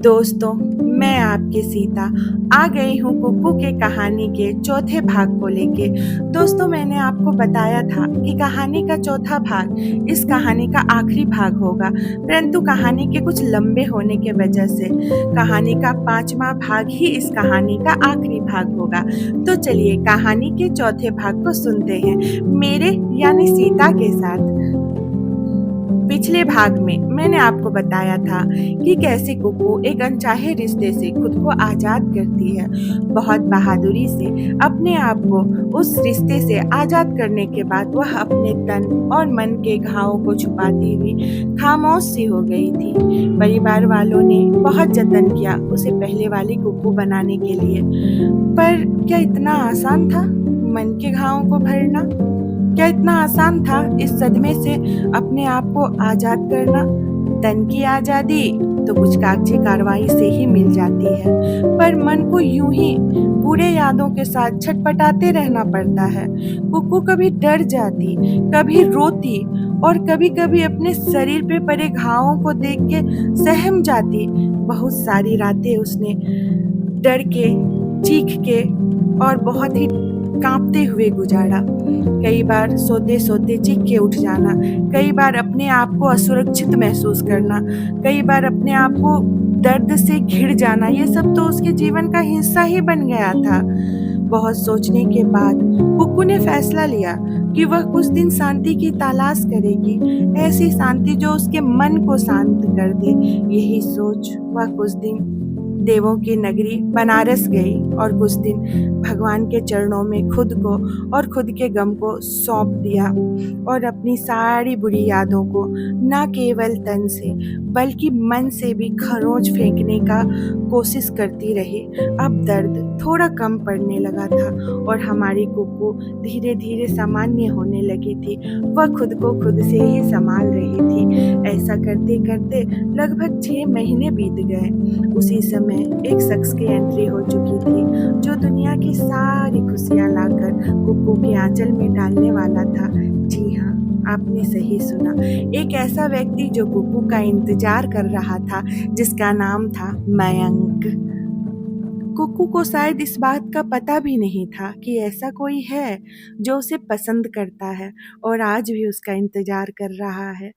दोस्तों, मैं आपकी सीता आ गई हूँ कुक्कू के कहानी के चौथे भाग को लेके। दोस्तों, मैंने आपको बताया था कि कहानी का चौथा भाग इस कहानी का आखिरी भाग होगा, परंतु कहानी के कुछ लंबे होने के वजह से कहानी का पांचवा भाग ही इस कहानी का आखिरी भाग होगा। तो चलिए कहानी के चौथे भाग को सुनते हैं मेरे यानी सीता के साथ। पिछले भाग में मैंने आपको बताया था कि कैसे कुक्कू एक अनचाहे रिश्ते से खुद को आजाद करती है। बहुत बहादुरी से अपने आप को उस रिश्ते से आजाद करने के बाद वह अपने तन और मन के घावों को छुपाती हुई खामोश सी हो गई थी। परिवार वालों ने बहुत जतन किया उसे पहले वाली कुक्कू बनाने के लिए, पर क्या इतना आसान था मन के घावों को भरना? क्या इतना आसान था इस सदमे से अपने आप को आजाद करना? तन की आजादी तो कुछ कागजी कार्रवाई से ही मिल जाती है, पर मन को यूं ही बुरे यादों के साथ छटपटाते रहना पड़ता है। कुक्कू कभी डर जाती, कभी रोती और कभी-कभी अपने शरीर पे पड़े घावों को देख के सहम जाती। बहुत सारी रातें उसने डर के, चीख के और बहुत ही कांपते हुए गुजारा। कई बार सोते सोते चीख के उठ जाना, कई बार अपने आप को असुरक्षित महसूस करना, कई बार अपने आप को दर्द से घिर जाना, ये सब तो उसके जीवन का हिस्सा ही बन गया था। बहुत सोचने के बाद कुक्कू ने फैसला लिया कि वह कुछ दिन शांति की तलाश करेगी, ऐसी शांति जो उसके मन को शांत कर दे। यही सोच वह कुछ दिन देवों की नगरी बनारस गई और कुछ दिन भगवान के चरणों में खुद को और खुद के गम को सौंप दिया और अपनी सारी बुरी यादों को न केवल तन से बल्कि मन से भी खरोंच फेंकने का कोशिश करती रही। अब दर्द थोड़ा कम पड़ने लगा था और हमारी कुक्कू धीरे धीरे सामान्य होने लगी थी। वह खुद को खुद से ही संभाल रही थी। ऐसा करते करते लगभग 6 महीने बीत गए। उसी समय एक शख्स की एंट्री हो चुकी थी जो दुनिया की सारी खुशियां लाकर कुक्कू के आंचल में डालने वाला था। जी हाँ, आपने सही सुना, एक ऐसा व्यक्ति जो कुक्कू का इंतजार कर रहा था, जिसका नाम था मयंक। कुक्कू को शायद इस बात का पता भी नहीं था कि ऐसा कोई है जो उसे पसंद करता है और आज भी उसका इंतजार कर रहा है।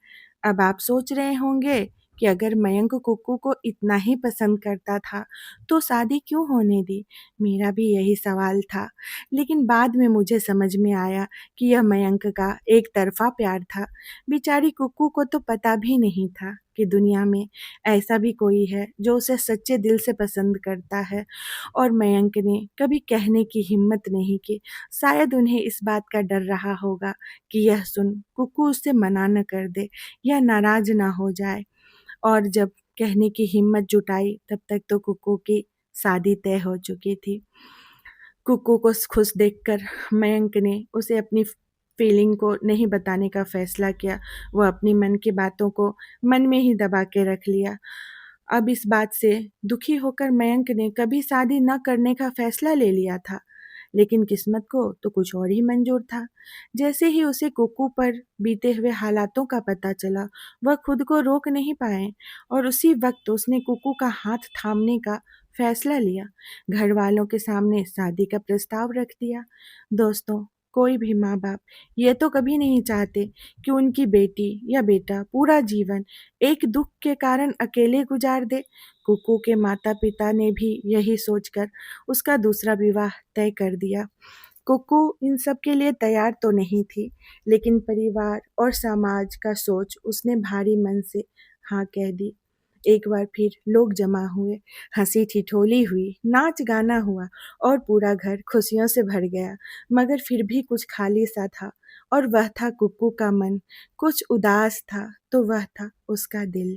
अब आप सोच रहे होंगे कि अगर मयंक कुक्कू को इतना ही पसंद करता था तो शादी क्यों होने दी? मेरा भी यही सवाल था, लेकिन बाद में मुझे समझ में आया कि यह मयंक का एक तरफा प्यार था। बेचारी कुक्कू को तो पता भी नहीं था कि दुनिया में ऐसा भी कोई है जो उसे सच्चे दिल से पसंद करता है। और मयंक ने कभी कहने की हिम्मत नहीं की। शायद उन्हें इस बात का डर रहा होगा कि यह सुन कुक्कू उससे मना न कर दे या नाराज ना हो जाए। और जब कहने की हिम्मत जुटाई तब तक तो कुक्कू की शादी तय हो चुकी थी। कुक्कू को खुश देखकर मयंक ने उसे अपनी फीलिंग को नहीं बताने का फैसला किया। वह अपनी मन की बातों को मन में ही दबा के रख लिया। अब इस बात से दुखी होकर मयंक ने कभी शादी न करने का फैसला ले लिया था, लेकिन किस्मत को तो कुछ और ही मंजूर था। जैसे ही उसे कुक्कू पर बीते हुए हालातों का पता चला, वह खुद को रोक नहीं पाए और उसी वक्त उसने कुक्कू का हाथ थामने का फैसला लिया। घर वालों के सामने शादी का प्रस्ताव रख दिया। दोस्तों, कोई भी माँ बाप ये तो कभी नहीं चाहते कि उनकी बेटी या बेटा पूरा जीवन एक दुख के कारण अकेले गुजार दे। कुक्कू के माता पिता ने भी यही सोचकर उसका दूसरा विवाह तय कर दिया। कुक्कू इन सब के लिए तैयार तो नहीं थी, लेकिन परिवार और समाज का सोच उसने भारी मन से हाँ कह दी। एक बार फिर लोग जमा हुए, हंसी ठिठोली हुई, नाच गाना हुआ और पूरा घर खुशियों से भर गया। मगर फिर भी कुछ खाली सा था और वह था कुक्कू का मन। कुछ उदास था तो वह था उसका दिल।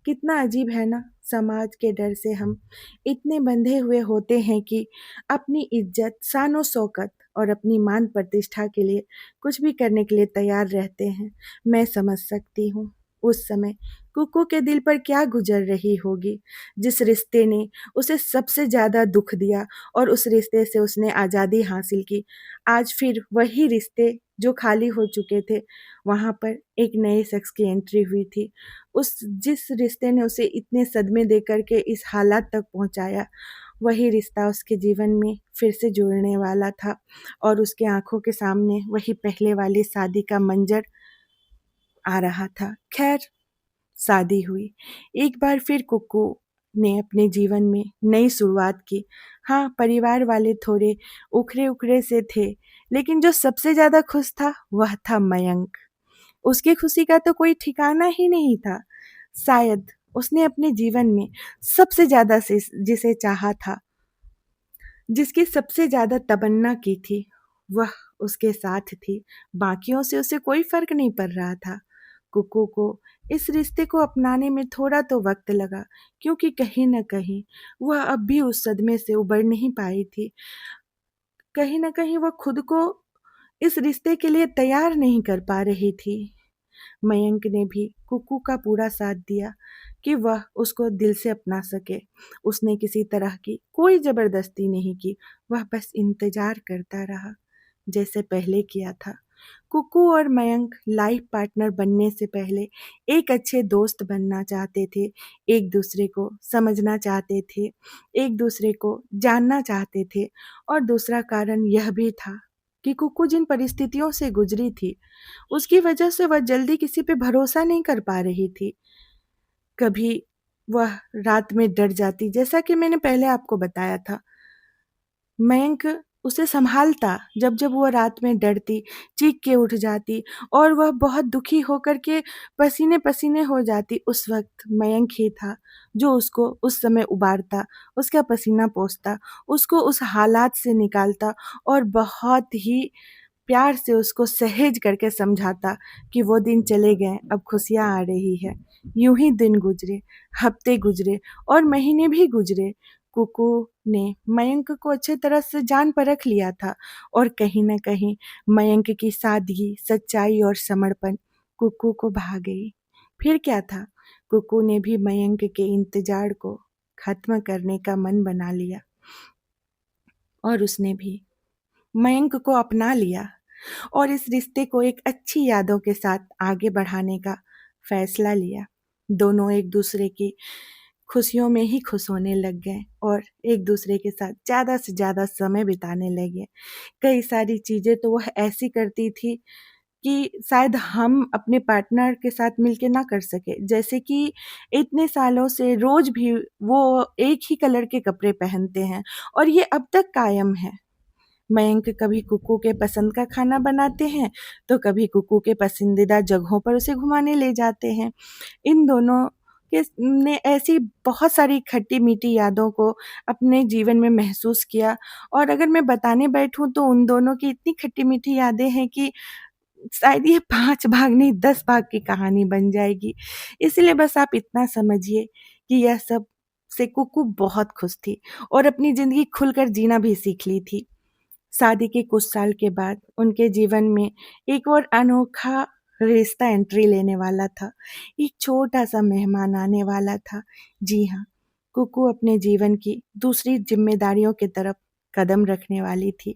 कितना अजीब है ना, समाज के डर से हम इतने बंधे हुए होते हैं कि अपनी इज्जत, शान शौकत और अपनी मान प्रतिष्ठा के लिए कुछ भी करने के लिए तैयार रहते हैं। मैं समझ सकती हूँ उस समय कुकू के दिल पर क्या गुजर रही होगी, जिस रिश्ते ने उसे सबसे ज़्यादा दुख दिया और उस रिश्ते से उसने आज़ादी हासिल की। आज फिर वही रिश्ते जो खाली हो चुके थे, वहाँ पर एक नए शख्स की एंट्री हुई थी। उस जिस रिश्ते ने उसे इतने सदमे देकर के इस हालात तक पहुँचाया, वही रिश्ता उसके जीवन में फिर से जुड़ने वाला था और उसके आँखों के सामने वही पहले वाली शादी का मंज़र आ रहा था। खैर, शादी हुई। एक बार फिर कुकू ने अपने जीवन में नई शुरुआत की। हाँ, परिवार वाले थोड़े उखरे-उखरे से थे, लेकिन जो सबसे ज़्यादा खुश था, वह था मयंक। उसकी खुशी का तो कोई ठिकाना ही नहीं था। शायद उसने अपने जीवन में सबसे ज़्यादा से जिसे चाहा था, जिसकी सबसे ज़्यादा तमन्ना की थी, वह उसके साथ थी। बाकियों से उसे कोई फ़र्क नहीं पड़ रहा था। कुकू को इस रिश्ते को अपनाने में थोड़ा तो वक़्त लगा, क्योंकि कहीं न कहीं वह अब भी उस सदमे से उबर नहीं पाई थी। कहीं न कहीं वह खुद को इस रिश्ते के लिए तैयार नहीं कर पा रही थी। मयंक ने भी कुकू का पूरा साथ दिया कि वह उसको दिल से अपना सके। उसने किसी तरह की कोई ज़बरदस्ती नहीं की, वह बस इंतज़ार करता रहा, जैसे पहले किया था। कुकू और मयंक लाइफ पार्टनर बनने से पहले एक अच्छे दोस्त बनना चाहते थे, एक दूसरे को समझना चाहते थे, एक दूसरे को जानना चाहते थे और दूसरा कारण यह भी था कि कुकू जिन परिस्थितियों से गुजरी थी, उसकी वजह से वह जल्दी किसी पे भरोसा नहीं कर पा रही थी। कभी वह रात में डर जाती, जैसा कि मैंने पहले आपको बताया था। मयंक उसे सँभालता, जब-जब वो रात में डरती, चीख के उठ जाती और वह बहुत दुखी होकर के पसीने-पसीने हो जाती। उस वक़्त मयंक ही था, जो उसको उस समय उबारता, उसका पसीना पोंछता, उसको उस हालात से निकालता और बहुत ही प्यार से उसको सहेज करके समझाता कि वो दिन चले गए, अब खुशियाँ आ रही है। यूँ ही दिन गुज़रे, हफ़्ते गुज़रे और महीने भी गुज़रे। कुकू ने मयंक को अच्छे तरह से जान परख लिया था और कहीं न कहीं मयंक की सादगी, सच्चाई और समर्पण कुकू को भा गई। फिर क्या था, कुकू ने भी मयंक के इंतज़ार को ख़त्म करने का मन बना लिया और उसने भी मयंक को अपना लिया और इस रिश्ते को एक अच्छी यादों के साथ आगे बढ़ाने का फैसला लिया। दोनों एक दूसरे की खुशियों में ही खुश होने लग गए और एक दूसरे के साथ ज़्यादा से ज़्यादा समय बिताने लगे। कई सारी चीज़ें तो वह ऐसी करती थी कि शायद हम अपने पार्टनर के साथ मिलके ना कर सके। जैसे कि इतने सालों से रोज़ भी वो एक ही कलर के कपड़े पहनते हैं और ये अब तक कायम है। मयंक कभी कुकू के पसंद का खाना बनाते हैं, तो कभी कुकू के पसंदीदा जगहों पर उसे घुमाने ले जाते हैं। इन दोनों के ने ऐसी बहुत सारी खट्टी-मीठी यादों को अपने जीवन में महसूस किया और अगर मैं बताने बैठूँ तो उन दोनों की इतनी खट्टी-मीठी यादें हैं कि शायद ये 5 भाग नहीं 10 भाग की कहानी बन जाएगी। इसलिए बस आप इतना समझिए कि यह सब से कुकू बहुत खुश थी और अपनी ज़िंदगी खुलकर जीना भी सीख ली थी। शादी के कुछ साल के बाद उनके जीवन में एक और अनोखा रिश्ता एंट्री लेने वाला था। एक छोटा-सा मेहमान आने वाला था। जी हाँ, कुकू अपने जीवन की दूसरी ज़िम्मेदारियों की तरफ कदम रखने वाली थी।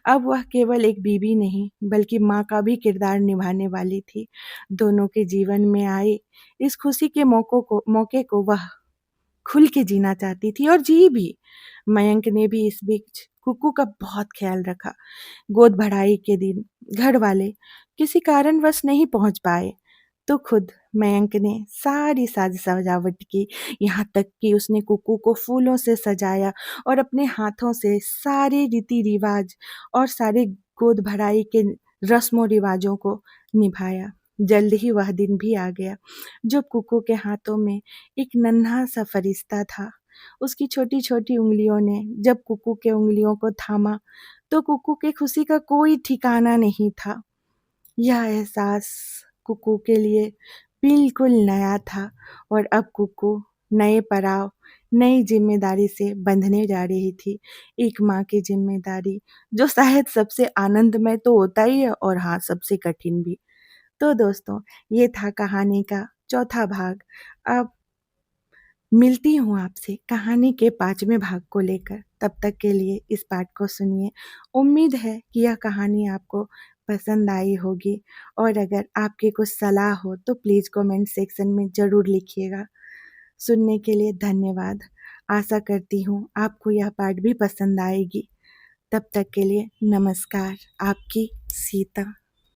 अब वह केवल एक बीवी नहीं, बल्कि माँ का भी किरदार निभाने वाली थी। दोनों के जीवन में आए इस खुशी के मौके को वह खुल के जीना चाहती थी और जी भी। मयंक ने भी इस बीच कुकू का बहुत ख़्याल रखा। गोद भराई के दिन घर वाले किसी कारणवश नहीं पहुँच पाए, तो खुद मयंक ने सारी साज-सजावट की, यहाँ तक कि उसने कुकू को फूलों से सजाया और अपने हाथों से सारे रीति-रिवाज और सारे गोद भराई के रस्मों-रिवाजों को निभाया। जल्द ही वह दिन भी आ गया, जब कुकू के हाथों में एक नन्हा-सा फ़रिश्ता था। उसकी छोटी-छोटी उँगलियों ने जब कुकू के उँगलियों को थामा, तो कुकू की खुशी का कोई ठिकाना नहीं था। यह एहसास कुकू के लिए बिल्कुल नया था और अब कुकू नए पड़ाव, नई ज़िम्मेदारी से बंधने जा रही थी। एक माँ की ज़िम्मेदारी, जो शायद सबसे आनंदमय तो होता ही है और हाँ, सबसे कठिन भी। तो दोस्तों, ये था कहानी का चौथा भाग। अब मिलती हूँ आपसे कहानी के 5वें भाग को लेकर। तब तक के लिए इस पाठ को सुनिए। उम्मीद है कि यह कहानी आपको पसंद आई होगी, और अगर आपकी कुछ सलाह हो तो प्लीज़ कमेंट सेक्शन में ज़रूर लिखिएगा। सुनने के लिए धन्यवाद। आशा करती हूँ आपको यह पाठ भी पसंद आएगी। तब तक के लिए नमस्कार। आपकी सीता।